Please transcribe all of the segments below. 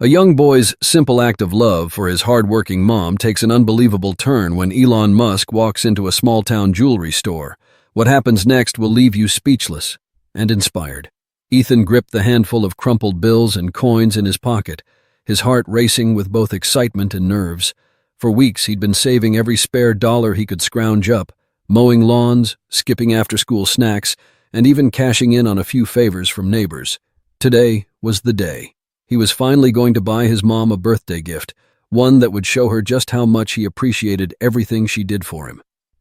A young boy's simple act of love for his hardworking mom takes an unbelievable turn when Elon Musk walks into a small-town jewelry store. What happens next will leave you speechless and inspired. Ethan gripped the handful of crumpled bills and coins in his pocket, his heart racing with both excitement and nerves. For weeks he'd been saving every spare dollar he could scrounge up, mowing lawns, skipping after-school snacks, and even cashing in on a few favors from neighbors. Today was the day. He was finally going to buy his mom a birthday gift, one that would show her just how much he appreciated everything she did for him.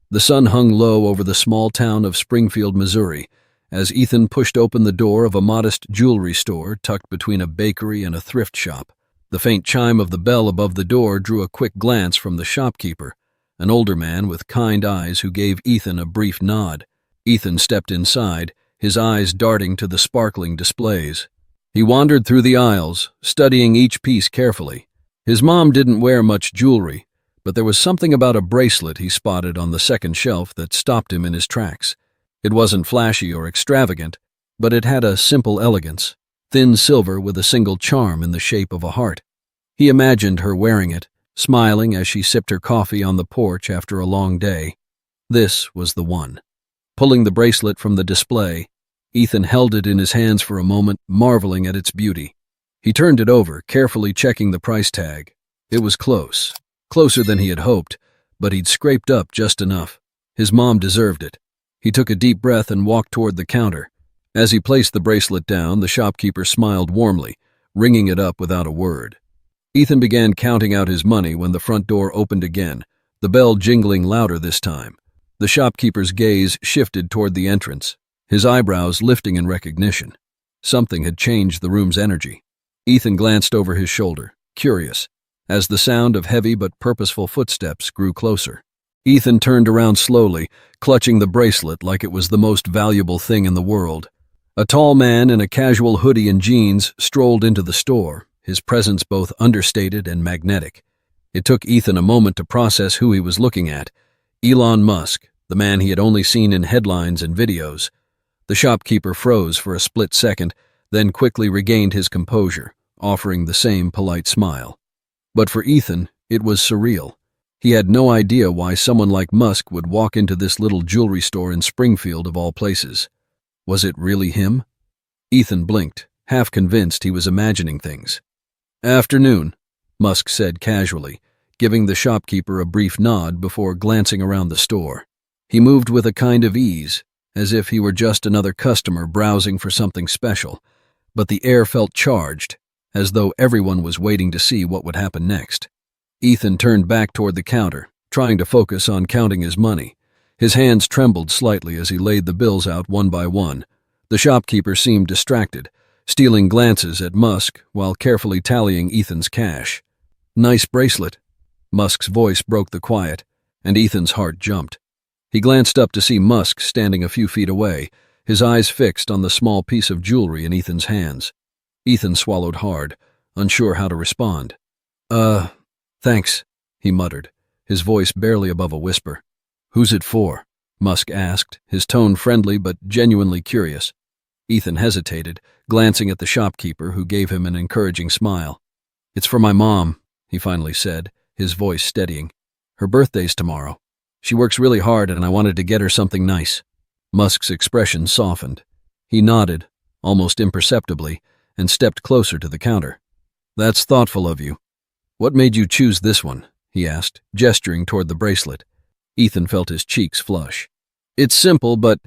The sun hung low over the small town of Springfield, Missouri, as Ethan pushed open the door of a modest jewelry store tucked between a bakery and a thrift shop. The faint chime of the bell above the door drew a quick glance from the shopkeeper, an older man with kind eyes who gave Ethan a brief nod. Ethan stepped inside, his eyes darting to the sparkling displays. He wandered through the aisles, studying each piece carefully. His mom didn't wear much jewelry, but there was something about a bracelet he spotted on the second shelf that stopped him in his tracks. It wasn't flashy or extravagant, but it had a simple elegance, thin silver with a single charm in the shape of a heart. He imagined her wearing it, smiling as she sipped her coffee on the porch after a long day. This was the one. Pulling the bracelet from the display, Ethan held it in his hands for a moment, marveling at its beauty. He turned it over, carefully checking the price tag. It was close, closer than he had hoped, but he'd scraped up just enough. His mom deserved it. He took a deep breath and walked toward the counter. As he placed the bracelet down, the shopkeeper smiled warmly, ringing it up without a word. Ethan began counting out his money when the front door opened again, the bell jingling louder this time. The shopkeeper's gaze shifted toward the entrance, his eyebrows lifting in recognition. Something had changed the room's energy. Ethan glanced over his shoulder, curious, as the sound of heavy but purposeful footsteps grew closer. Ethan turned around slowly, clutching the bracelet like it was the most valuable thing in the world. A tall man in a casual hoodie and jeans strolled into the store, his presence both understated and magnetic. It took Ethan a moment to process who he was looking at. Elon Musk, the man he had only seen in headlines and videos. The shopkeeper froze for a split second, then quickly regained his composure, offering the same polite smile. But for Ethan, it was surreal. He had no idea why someone like Musk would walk into this little jewelry store in Springfield of all places. Was it really him? Ethan blinked, half convinced he was imagining things. "Afternoon," Musk said casually, giving the shopkeeper a brief nod before glancing around the store. He moved with a kind of ease, as if he were just another customer browsing for something special, but the air felt charged, as though everyone was waiting to see what would happen next. Ethan turned back toward the counter, trying to focus on counting his money. His hands trembled slightly as he laid the bills out one by one. The shopkeeper seemed distracted, stealing glances at Musk while carefully tallying Ethan's cash. "Nice bracelet." Musk's voice broke the quiet, and Ethan's heart jumped. He glanced up to see Musk standing a few feet away, his eyes fixed on the small piece of jewelry in Ethan's hands. Ethan swallowed hard, unsure how to respond. Thanks," he muttered, his voice barely above a whisper. "Who's it for?" Musk asked, his tone friendly but genuinely curious. Ethan hesitated, glancing at the shopkeeper, who gave him an encouraging smile. "It's for my mom," he finally said, his voice steadying. "Her birthday's tomorrow. She works really hard and I wanted to get her something nice." Musk's expression softened. He nodded, almost imperceptibly, and stepped closer to the counter. "That's thoughtful of you. What made you choose this one?" he asked, gesturing toward the bracelet. Ethan felt his cheeks flush. "It's simple but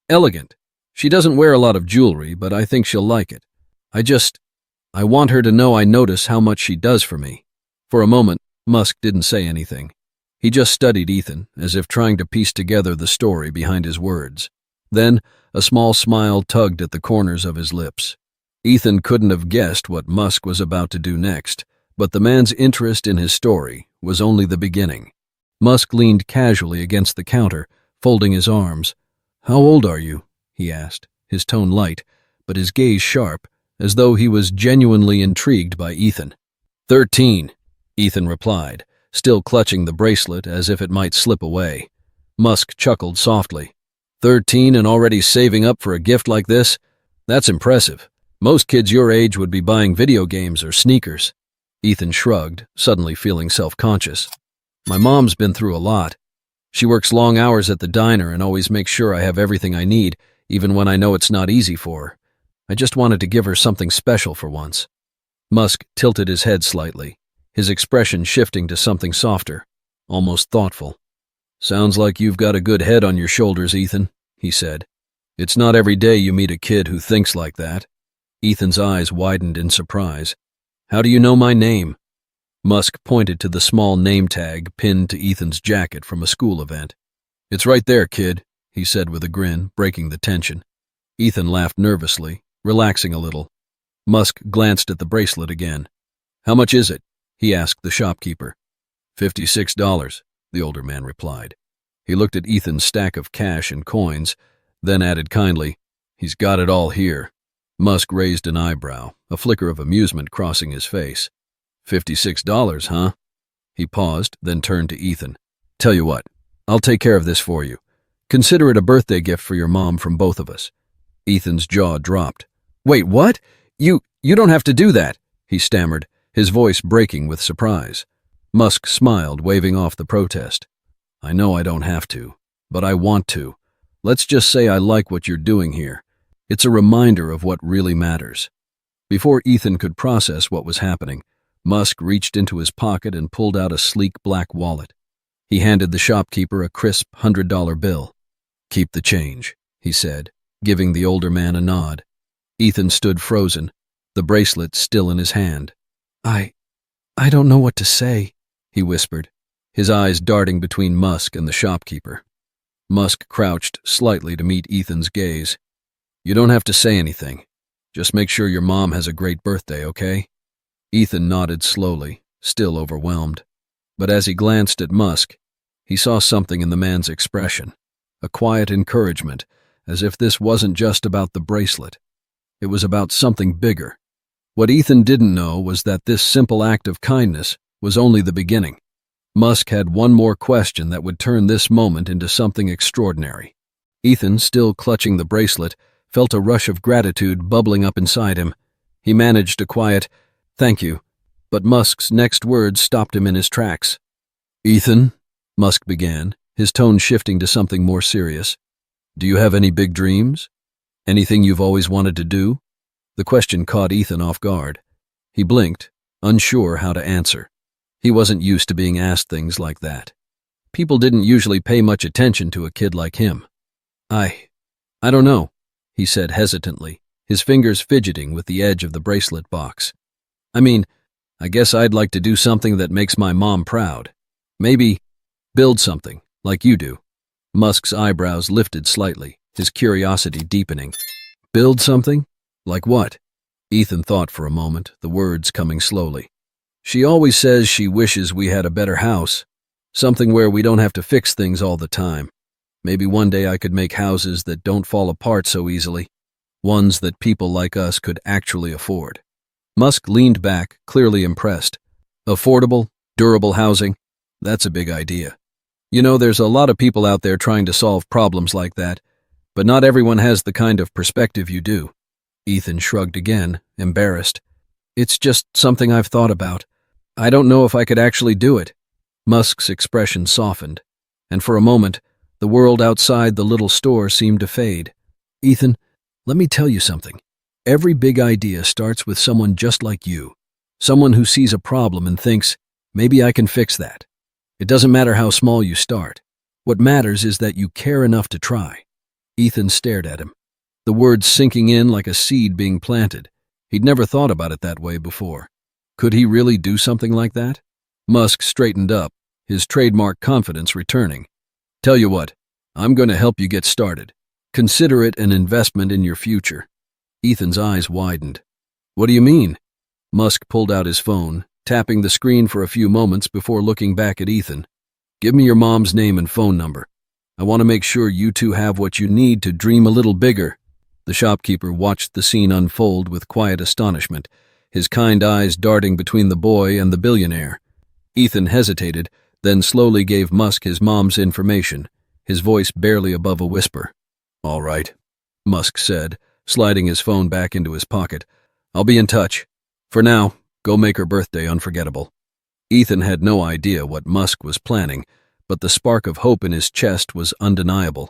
elegant. She doesn't wear a lot of jewelry, but I think she'll like it. I want her to know I notice how much she does for me." For a moment, Musk didn't say anything. He just studied Ethan, as if trying to piece together the story behind his words. Then, a small smile tugged at the corners of his lips. Ethan couldn't have guessed what Musk was about to do next, but the man's interest in his story was only the beginning. Musk leaned casually against the counter, folding his arms. "How old are you?" he asked, his tone light, but his gaze sharp, as though he was genuinely intrigued by Ethan. 13, Ethan replied, still clutching the bracelet as if it might slip away. Musk chuckled softly. 13 and already saving up for a gift like this? That's impressive. Most kids your age would be buying video games or sneakers. Ethan shrugged, suddenly feeling self-conscious. My mom's been through a lot. She works long hours at the diner and always makes sure I have everything I need, even when I know it's not easy for her. I just wanted to give her something special for once. Musk tilted his head slightly, his expression shifting to something softer, almost thoughtful. Sounds like you've got a good head on your shoulders, Ethan, he said. It's not every day you meet a kid who thinks like that. Ethan's eyes widened in surprise. How do you know my name? Musk pointed to the small name tag pinned to Ethan's jacket from a school event. It's right there, kid, he said with a grin, breaking the tension. Ethan laughed nervously, relaxing a little. Musk glanced at the bracelet again. How much is it? He asked the shopkeeper. $56, the older man replied. He looked at Ethan's stack of cash and coins, then added kindly, He's got it all here. Musk raised an eyebrow, a flicker of amusement crossing his face. $56, huh? He paused, then turned to Ethan. Tell you what, I'll take care of this for you. Consider it a birthday gift for your mom from both of us. Ethan's jaw dropped. Wait, what? You don't have to do that, he stammered, his voice breaking with surprise. Musk smiled, waving off the protest. I know I don't have to, but I want to. Let's just say I like what you're doing here. It's a reminder of what really matters. Before Ethan could process what was happening, Musk reached into his pocket and pulled out a sleek black wallet. He handed the shopkeeper a crisp $100 bill. Keep the change, he said, giving the older man a nod. Ethan stood frozen, the bracelet still in his hand. I don't know what to say, he whispered, his eyes darting between Musk and the shopkeeper. Musk crouched slightly to meet Ethan's gaze. You don't have to say anything. Just make sure your mom has a great birthday, okay? Ethan nodded slowly, still overwhelmed. But as he glanced at Musk, he saw something in the man's expression, a quiet encouragement, as if this wasn't just about the bracelet. It was about something bigger. What Ethan didn't know was that this simple act of kindness was only the beginning. Musk had one more question that would turn this moment into something extraordinary. Ethan, still clutching the bracelet, felt a rush of gratitude bubbling up inside him. He managed a quiet, "Thank you," but Musk's next words stopped him in his tracks. "Ethan," Musk began, his tone shifting to something more serious, "do you have any big dreams? Anything you've always wanted to do?" The question caught Ethan off guard. He blinked, unsure how to answer. He wasn't used to being asked things like that. People didn't usually pay much attention to a kid like him. I don't know," he said hesitantly, his fingers fidgeting with the edge of the bracelet box. I guess I'd like to do something that makes my mom proud. Maybe build something, like you do." Musk's eyebrows lifted slightly, his curiosity deepening. Build something? Like what? Ethan thought for a moment, the words coming slowly. She always says she wishes we had a better house, something where we don't have to fix things all the time. Maybe one day I could make houses that don't fall apart so easily, ones that people like us could actually afford. Musk leaned back, clearly impressed. Affordable, durable housing, that's a big idea. You know, there's a lot of people out there trying to solve problems like that, but not everyone has the kind of perspective you do. Ethan shrugged again, embarrassed. It's just something I've thought about. I don't know if I could actually do it. Musk's expression softened, and for a moment, the world outside the little store seemed to fade. Ethan, let me tell you something. Every big idea starts with someone just like you, someone who sees a problem and thinks, maybe I can fix that. It doesn't matter how small you start. What matters is that you care enough to try. Ethan stared at him, the words sinking in like a seed being planted. He'd never thought about it that way before. Could he really do something like that? Musk straightened up, his trademark confidence returning. Tell you what, I'm going to help you get started. Consider it an investment in your future. Ethan's eyes widened. What do you mean? Musk pulled out his phone, tapping the screen for a few moments before looking back at Ethan. Give me your mom's name and phone number. I want to make sure you two have what you need to dream a little bigger. The shopkeeper watched the scene unfold with quiet astonishment, his kind eyes darting between the boy and the billionaire. Ethan hesitated, then slowly gave Musk his mom's information, his voice barely above a whisper. All right, Musk said, sliding his phone back into his pocket. I'll be in touch. For now, Go make her birthday unforgettable. Ethan had no idea what Musk was planning, but the spark of hope in his chest was undeniable.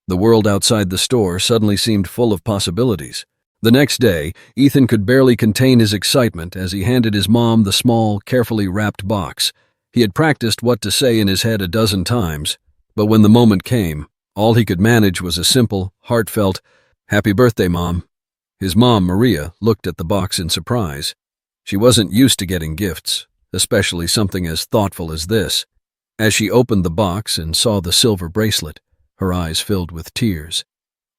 The world outside the store suddenly seemed full of possibilities. The next day, Ethan could barely contain his excitement as he handed his mom the small, carefully wrapped box. He had practiced what to say in his head a dozen times, but when the moment came, all he could manage was a simple, heartfelt, "Happy birthday, Mom." His mom, Maria, looked at the box in surprise. She wasn't used to getting gifts, especially something as thoughtful as this. As she opened the box and saw the silver bracelet, her eyes filled with tears.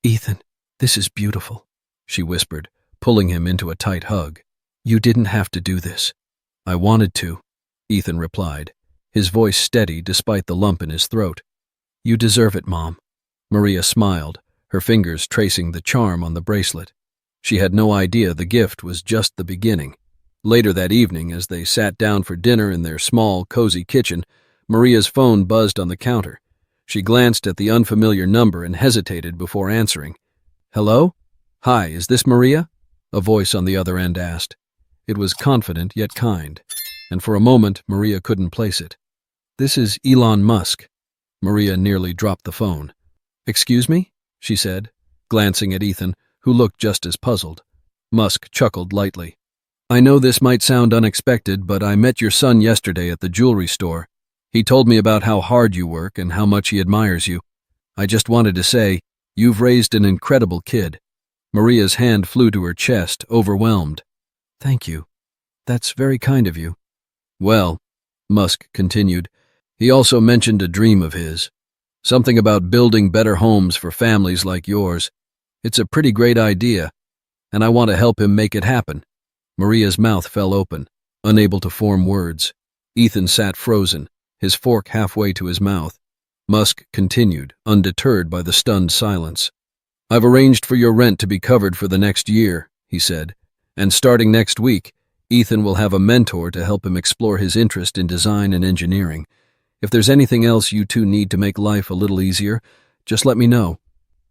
"Ethan, this is beautiful," she whispered, pulling him into a tight hug. "You didn't have to do this." "I wanted to," Ethan replied, his voice steady despite the lump in his throat. "You deserve it, Mom." Maria smiled, her fingers tracing the charm on the bracelet. She had no idea the gift was just the beginning. Later that evening, as they sat down for dinner in their small, cozy kitchen, Maria's phone buzzed on the counter. She glanced at the unfamiliar number and hesitated before answering. "Hello? Hi, is this Maria?" a voice on the other end asked. It was confident yet kind, and for a moment Maria couldn't place it. "This is Elon Musk." Maria nearly dropped the phone. "Excuse me?" she said, glancing at Ethan, who looked just as puzzled. Musk chuckled lightly. "I know this might sound unexpected, but I met your son yesterday at the jewelry store. He told me about how hard you work and how much he admires you. I just wanted to say, you've raised an incredible kid." Maria's hand flew to her chest, overwhelmed. "Thank you. That's very kind of you." "Well," Musk continued, "he also mentioned a dream of his. Something about building better homes for families like yours. It's a pretty great idea, and I want to help him make it happen." Maria's mouth fell open, unable to form words. Ethan sat frozen, his fork halfway to his mouth. Musk continued, undeterred by the stunned silence. "I've arranged for your rent to be covered for the next year," he said, "and starting next week, Ethan will have a mentor to help him explore his interest in design and engineering. If there's anything else you two need to make life a little easier, just let me know."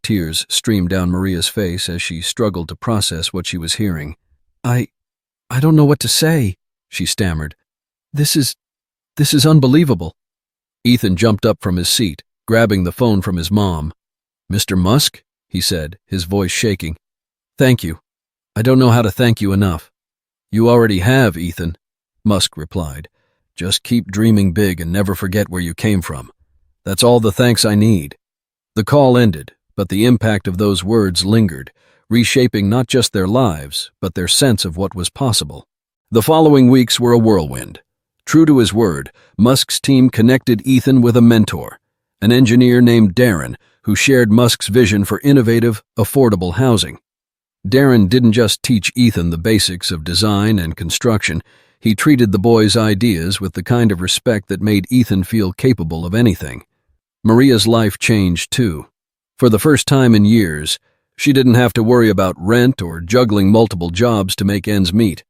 Tears streamed down Maria's face as she struggled to process what she was hearing. I don't know what to say," she stammered. This is unbelievable." Ethan jumped up from his seat, grabbing the phone from his mom. "Mr. Musk?" he said, his voice shaking. "Thank you. I don't know how to thank you enough." "You already have, Ethan," Musk replied. "Just keep dreaming big and never forget where you came from. That's all the thanks I need." The call ended, but the impact of those words lingered, reshaping not just their lives, but their sense of what was possible. The following weeks were a whirlwind. True to his word, Musk's team connected Ethan with a mentor, an engineer named Darren, who shared Musk's vision for innovative, affordable housing. Darren didn't just teach Ethan the basics of design and construction, he treated the boy's ideas with the kind of respect that made Ethan feel capable of anything. Maria's life changed too. For the first time in years, she didn't have to worry about rent or juggling multiple jobs to make ends meet.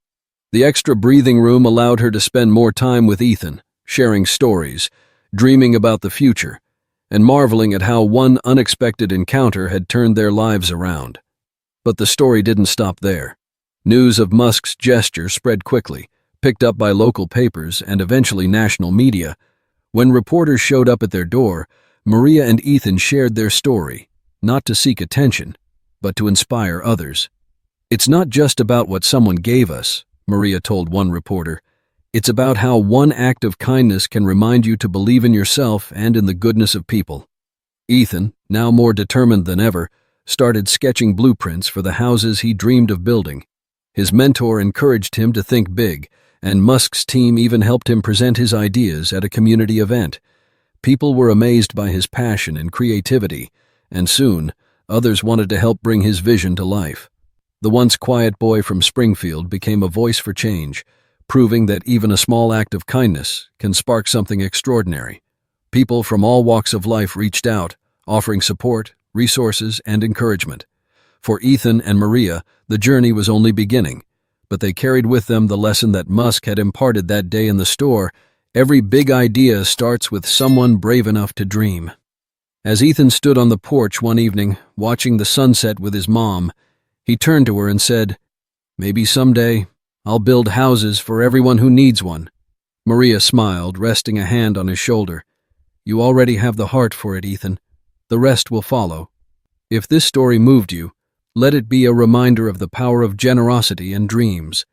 The extra breathing room allowed her to spend more time with Ethan, sharing stories, dreaming about the future, and marveling at how one unexpected encounter had turned their lives around. But the story didn't stop there. News of Musk's gesture spread quickly, picked up by local papers and eventually national media. When reporters showed up at their door, Maria and Ethan shared their story, not to seek attention, but to inspire others. "It's not just about what someone gave us," Maria told one reporter. "It's about how one act of kindness can remind you to believe in yourself and in the goodness of people." Ethan, now more determined than ever, started sketching blueprints for the houses he dreamed of building. His mentor encouraged him to think big, and Musk's team even helped him present his ideas at a community event. People were amazed by his passion and creativity, and soon, others wanted to help bring his vision to life. The once quiet boy from Springfield became a voice for change, proving that even a small act of kindness can spark something extraordinary. People from all walks of life reached out, offering support, resources, and encouragement. For Ethan and Maria, the journey was only beginning, but they carried with them the lesson that Musk had imparted that day in the store: every big idea starts with someone brave enough to dream. As Ethan stood on the porch one evening, watching the sunset with his mom, he turned to her and said, "Maybe someday I'll build houses for everyone who needs one." Maria smiled, resting a hand on his shoulder. "You already have the heart for it, Ethan. The rest will follow." If this story moved you, let it be a reminder of the power of generosity and dreams.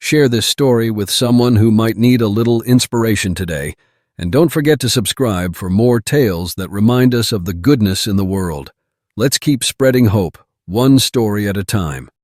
Share this story with someone who might need a little inspiration today, and don't forget to subscribe for more tales that remind us of the goodness in the world. Let's keep spreading hope, one story at a time.